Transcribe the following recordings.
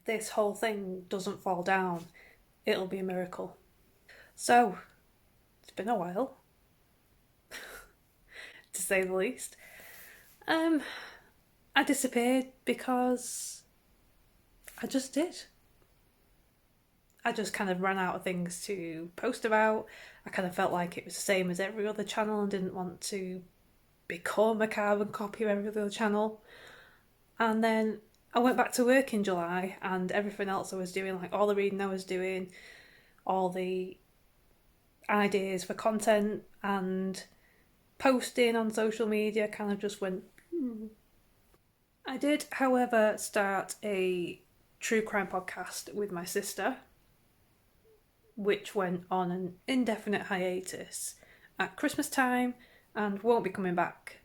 this whole thing doesn't fall down, it'll be a miracle. So, it's been a while, to say the least. I disappeared because I just did. I just kind of ran out of things to post about. I kind of felt like it was the same as every other channel and didn't want to become a carbon copy of every other channel. And then I went back to work in July, and everything else I was doing, like all the reading I was doing, all the ideas for content and posting on social media kind of just went. I did, however, start a true crime podcast with my sister, which went on an indefinite hiatus at Christmas time and won't be coming back.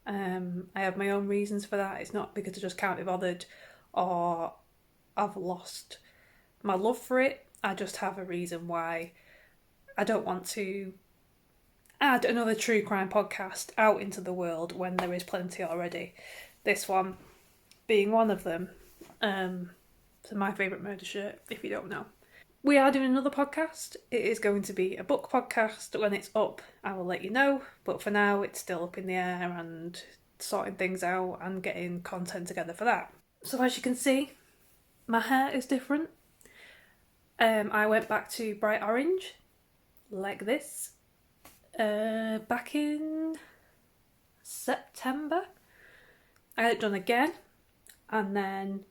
I have my own reasons for that. It's not because I just can't be bothered or I've lost my love for it. I just have a reason why I don't want to add another true crime podcast out into the world when there is plenty already. This one being one of them. So my favourite murder shirt, if you don't know. We are doing another podcast. It is going to be a book podcast. When it's up, I will let you know. But for now, it's still up in the air and sorting things out and getting content together for that. So as you can see, my hair is different. I went back to bright orange, like this, back in September. I had it done again, and then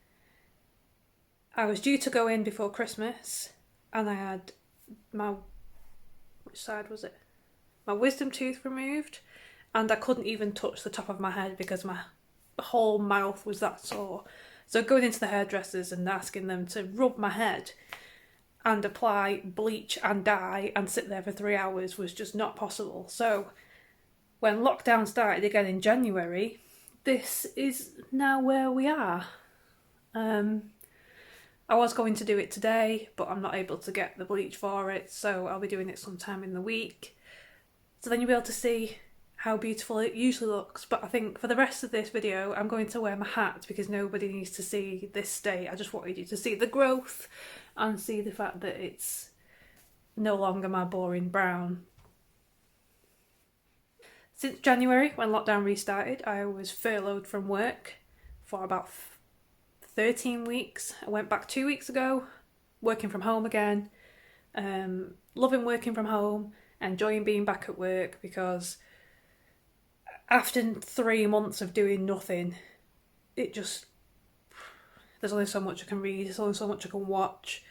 I was due to go in before Christmas, and I had which side was it? My wisdom tooth removed, and I couldn't even touch the top of my head because my whole mouth was that sore. So going into the hairdressers and asking them to rub my head and apply bleach and dye and sit there for 3 hours was just not possible. So when lockdown started again in January, this is now where we are. I was going to do it today, but I'm not able to get the bleach for it, so I'll be doing it sometime in the week. So then you'll be able to see how beautiful it usually looks. But I think for the rest of this video, I'm going to wear my hat because nobody needs to see this state. I just wanted you to see the growth and see the fact that it's no longer my boring brown. Since January, when lockdown restarted, I was furloughed from work for about 13 weeks. I went back 2 weeks ago, working from home again. Loving working from home, enjoying being back at work, because after 3 months of doing nothing, there's only so much I can read, there's only so much I can watch,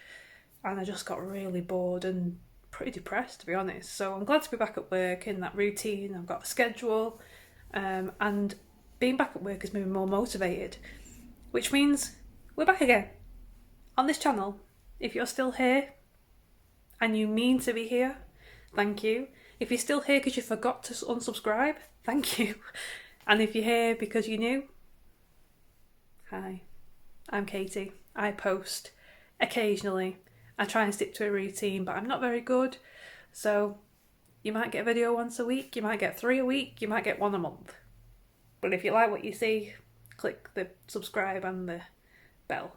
and I just got really bored and pretty depressed, to be honest. So I'm glad to be back at work in that routine. I've got a schedule, and being back at work has made me more motivated, which means we're back again on this channel. If you're still here and you mean to be here, thank you. If you're still here because you forgot to unsubscribe, thank you. And if you're here because you're new, hi, I'm Katie. I post occasionally. I try and stick to a routine, but I'm not very good. So you might get a video once a week, you might get 3 a week, you might get 1 a month. But if you like what you see, click the subscribe and the bell.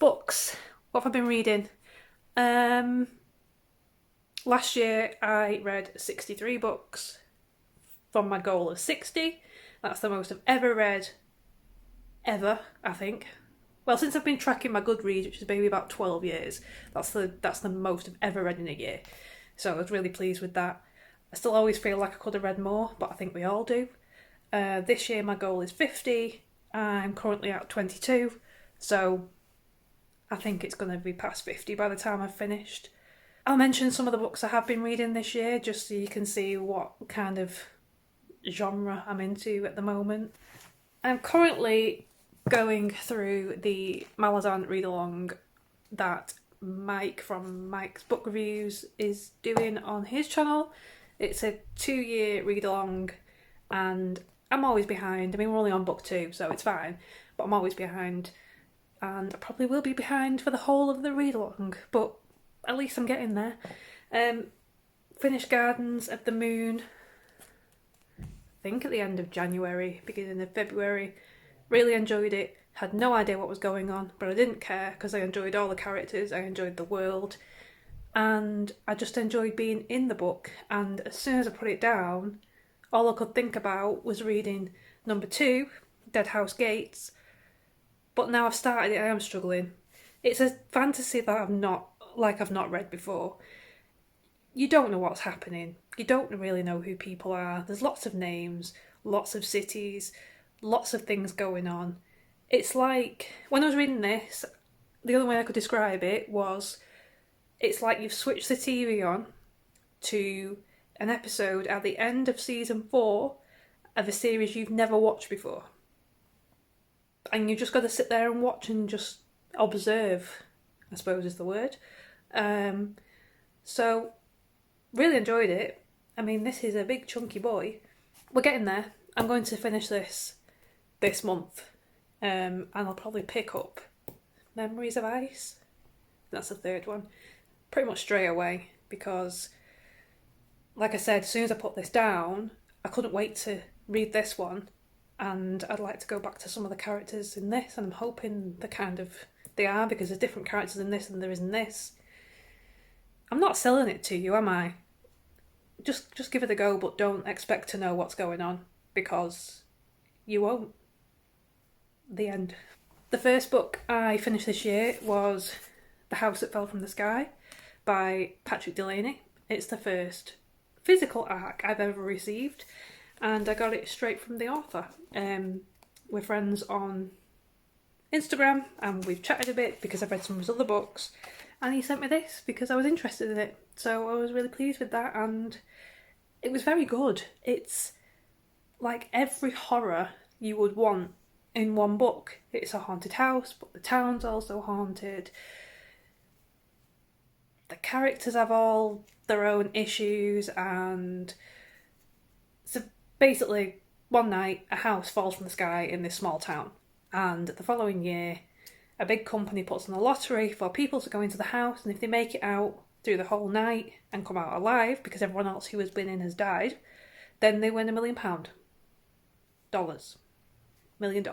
Books. What have I been reading? Last year I read 63 books from my goal of 60. That's the most I've ever read, ever, I think. Well, since I've been tracking my Goodreads, which is maybe about 12 years, that's the most I've ever read in a year. So I was really pleased with that. I still always feel like I could have read more, but I think we all do. This year my goal is 50. I'm currently at 22, so I think it's going to be past 50 by the time I've finished. I'll mention some of the books I have been reading this year, just so you can see what kind of genre I'm into at the moment. I'm currently going through the Malazan read-along that Mike from Mike's Book Reviews is doing on his channel. It's a 2-year read-along, and I'm always behind. I mean, we're only on book 2, so it's fine, but I'm always behind, and I probably will be behind for the whole of the read-along, but at least I'm getting there. Finished Gardens of the Moon, I think at the end of January, beginning of February. Really enjoyed it. had no idea what was going on, but I didn't care because I enjoyed all the characters, I enjoyed the world, and I just enjoyed being in the book. And as soon as I put it down, all I could think about was reading number 2, Dead House Gates. But now I've started it, I am struggling. It's a fantasy that I've not read before. You don't know what's happening. You don't really know who people are. There's lots of names, lots of cities, lots of things going on. It's like, when I was reading this, the other way I could describe it was, it's like you've switched the TV on to an episode at the end of season 4 of a series you've never watched before. And you just got to sit there and watch and just observe, I suppose is the word. So, really enjoyed it. I mean, this is a big chunky boy. We're getting there. I'm going to finish this month. And I'll probably pick up Memories of Ice. That's the third one. Pretty much straight away, because, like I said, as soon as I put this down, I couldn't wait to read this one, and I'd like to go back to some of the characters in this, and I'm hoping they are, because there's different characters in this than there is in this. I'm not selling it to you, am I? Just give it a go, but don't expect to know what's going on, because you won't. The end. The first book I finished this year was The House That Fell from the Sky by Patrick Delaney. It's the first physical ARC I've ever received, and I got it straight from the author. We're friends on Instagram, and we've chatted a bit because I've read some of his other books, and he sent me this because I was interested in it. So I was really pleased with that, and it was very good. It's like every horror you would want in one book. It's a haunted house, but the town's also haunted. The characters have all their own issues, and so basically one night a house falls from the sky in this small town, and the following year a big company puts on a lottery for people to go into the house, and if they make it out through the whole night and come out alive, because everyone else who has been in has died, then they win £1 million. $1 million.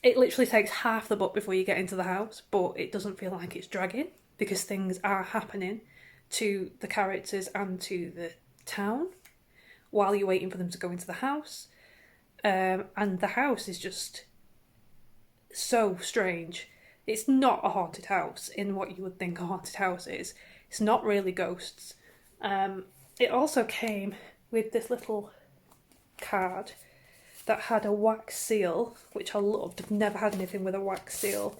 It literally takes half the book before you get into the house, but it doesn't feel like it's dragging, because things are happening to the characters and to the town while you're waiting for them to go into the house. And the house is just so strange. It's not a haunted house in what you would think a haunted house is. It's not really ghosts. It also came with this little card that had a wax seal, which I loved. I've never had anything with a wax seal.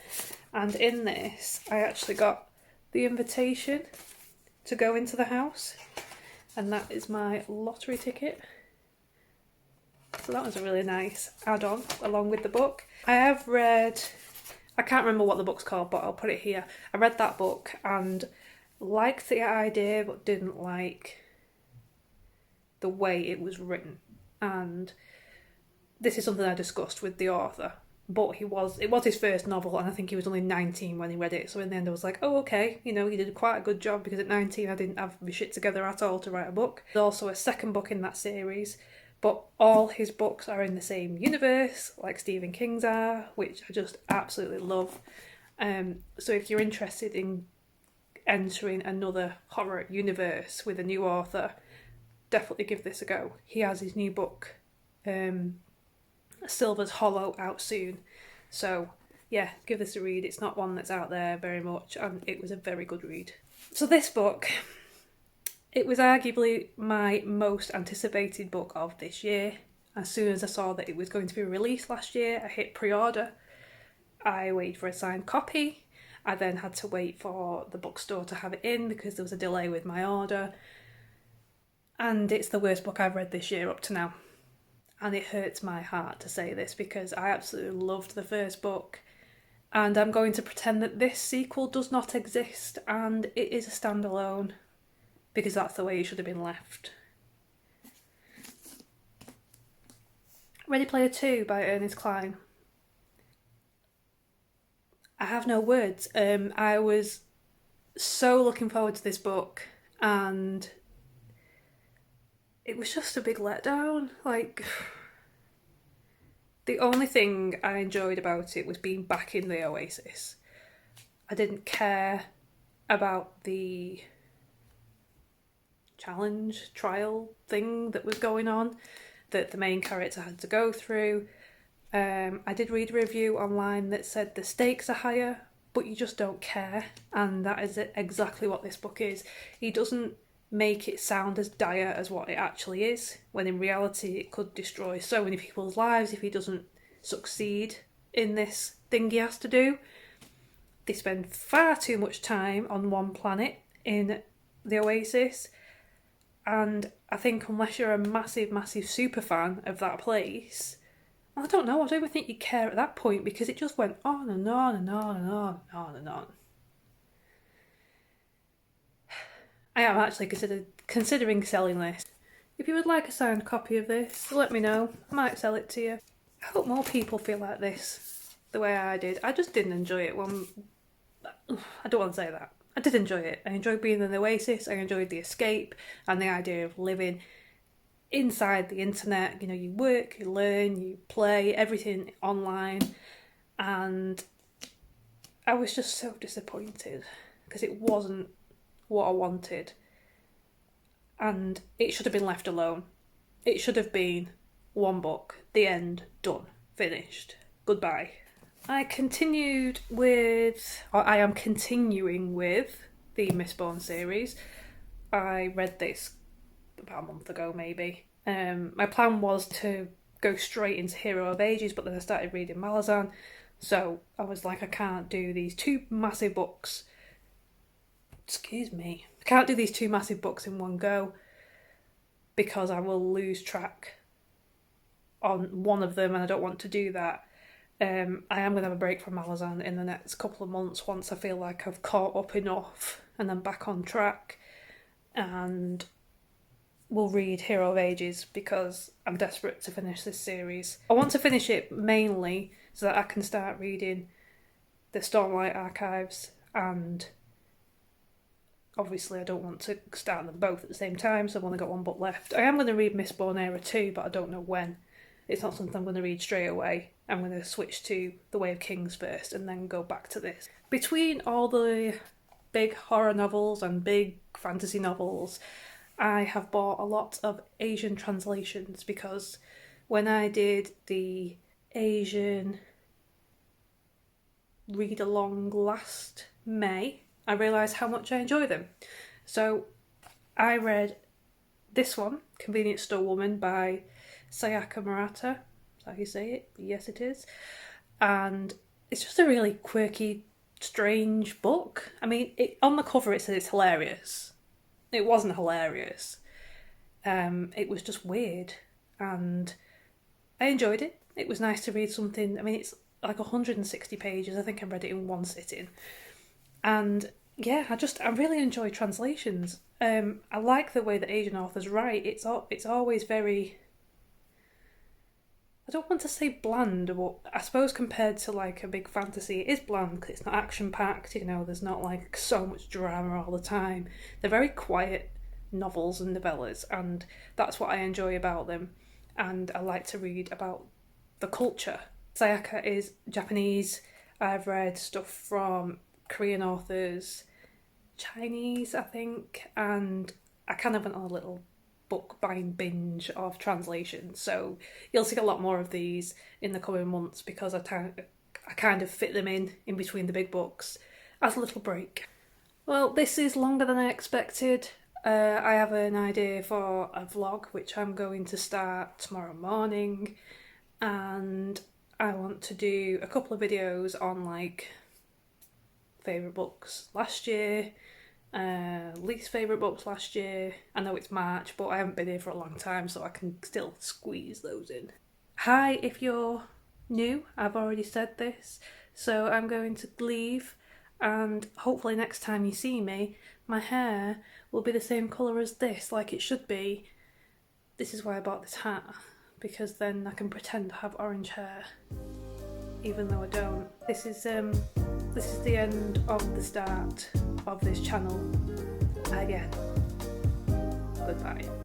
And in this, I actually got the invitation to go into the house. And that is my lottery ticket. So that was a really nice add-on along with the book. I have read, I can't remember what the book's called, but I'll put it here. I read that book and liked the idea, but didn't like the way it was written. And this is something I discussed with the author, but it was his first novel, and I think he was only 19 when he read it. So in the end I was like, oh, okay, you did quite a good job, because at 19 I didn't have my shit together at all to write a book. There's also a second book in that series, but all his books are in the same universe, like Stephen King's are, which I just absolutely love. So if you're interested in entering another horror universe with a new author, definitely give this a go. He has his new book, Silver's Hollow, out soon. So yeah, give this a read. It's not one that's out there very much, and it was a very good read. So this book, it was arguably my most anticipated book of this year. As soon as I saw that it was going to be released last year, I hit pre-order. I waited for a signed copy. I then had to wait for the bookstore to have it in because there was a delay with my order. And it's the worst book I've read this year up to now. And it hurts my heart to say this, because I absolutely loved the first book, and I'm going to pretend that this sequel does not exist and it is a standalone, because that's the way it should have been left. Ready Player 2 by Ernest Cline. I have no words. I was so looking forward to this book, and it was just a big letdown. Like, The only thing I enjoyed about it was being back in the Oasis. I didn't care about the challenge trial thing that was going on that the main character had to go through. I did read a review online that said the stakes are higher, but you just don't care, and that is exactly what this book is. He doesn't make it sound as dire as what it actually is, when in reality it could destroy so many people's lives if he doesn't succeed in this thing he has to do. They spend far too much time on one planet in the Oasis, and I think unless you're a massive, massive super fan of that place, I don't know, I don't even think you care at that point, because it just went on and on and on and on and on and on. I am actually considering selling this. If you would like a signed copy of this, let me know. I might sell it to you. I hope more people feel like this, the way I did. I just didn't enjoy it. I don't want to say that. I did enjoy it. I enjoyed being in the Oasis. I enjoyed the escape and the idea of living inside the internet. You know, you work, you learn, you play, everything online. And I was just so disappointed because it wasn't what I wanted. And it should have been left alone. It should have been one book, the end, done, finished, goodbye. I am continuing with the Mistborn series. I read this about a month ago, maybe. My plan was to go straight into Hero of Ages, but then I started reading Malazan, so I was like, I can't do these two massive books. I can't do these two massive books in one go, because I will lose track on one of them, and I don't want to do that. I am going to have a break from Malazan in the next couple of months once I feel like I've caught up enough and then back on track, and we'll read Hero of Ages because I'm desperate to finish this series. I want to finish it mainly so that I can start reading the Stormlight Archives, and obviously I don't want to start them both at the same time, so I've only got one book left. I am going to read Mistborn Era 2, but I don't know when. It's not something I'm going to read straight away. I'm going to switch to The Way of Kings first and then go back to this. Between all the big horror novels and big fantasy novels, I have bought a lot of Asian translations, because when I did the Asian read along last May, I realised how much I enjoy them. So I read this one, Convenience Store Woman by Sayaka Murata. Is that how you say it? Yes, it is. And it's just a really quirky, strange book. I mean, on the cover it says it's hilarious. It wasn't hilarious. It was just weird. And I enjoyed it. It was nice to read something. I mean, it's like 160 pages. I think I read it in one sitting. And yeah, I really enjoy translations. I like the way that Asian authors write. It's always very, I don't want to say bland, but I suppose compared to like a big fantasy, it is bland because it's not action packed. You know, there's not like so much drama all the time. They're very quiet novels and novellas, and that's what I enjoy about them. And I like to read about the culture. Sayaka is Japanese. I've read stuff from Korean authors, Chinese, I think, and I kind of went on a little book buying binge of translations, so you'll see a lot more of these in the coming months, because I kind of fit them in between the big books as a little break. Well, this is longer than I expected. I have an idea for a vlog which I'm going to start tomorrow morning, and I want to do a couple of videos on like favourite books last year, least favourite books last year. I know it's March, but I haven't been here for a long time, so I can still squeeze those in. Hi, if you're new, I've already said this, so I'm going to leave, and hopefully next time you see me, my hair will be the same colour as this, like it should be. This is why I bought this hat, because then I can pretend I have orange hair, even though I don't. This is the end of the start of this channel again. Goodbye.